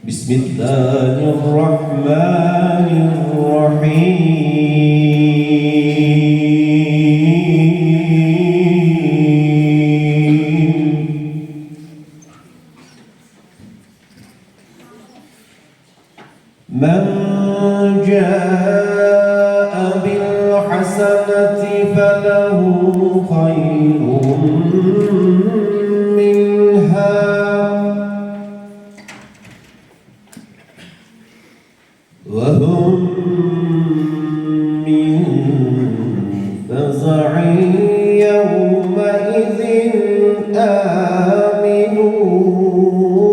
بسم الله الرحمن الرحيم من جاء بالحسنة فله خير منها وهم من فزع يومئذ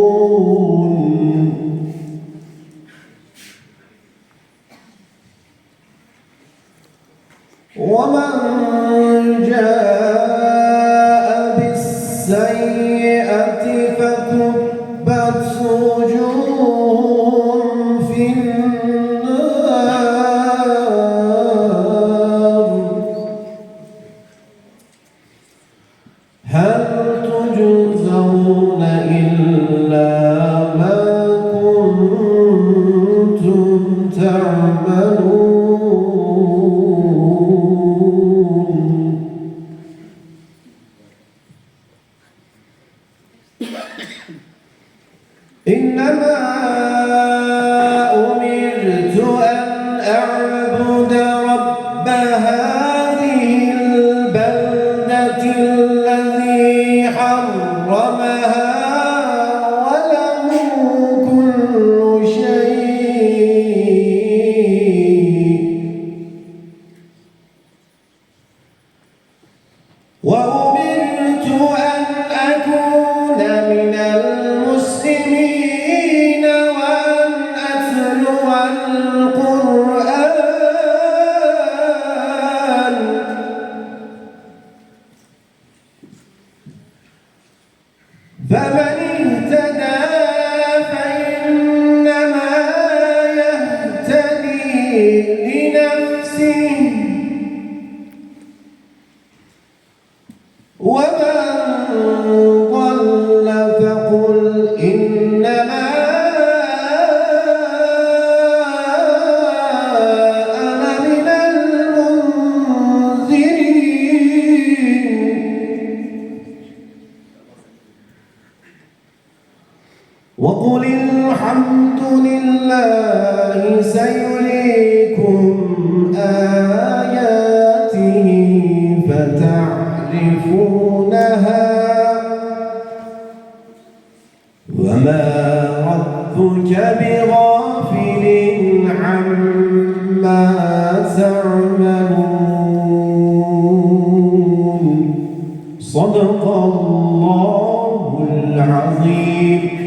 آمنون ومن جاء بالسيئة فكبت وجوههم في النار هل تجزون إلا ما كنتم تعملون إنما أمرت أن أعبد رب هذه البلدة الذي حرمها وله كل شيء وأمرت أن أكون من المسلمين وأن أتلو القرآن فمن اهتدى فإنما يهتدي لنفسه ومن ضل فقل إنما أنا من المنذرين وقل الحمد لله سيريكم آياته فتعرفونها وما ربك بغافل عما تعملون صدق الله العظيم.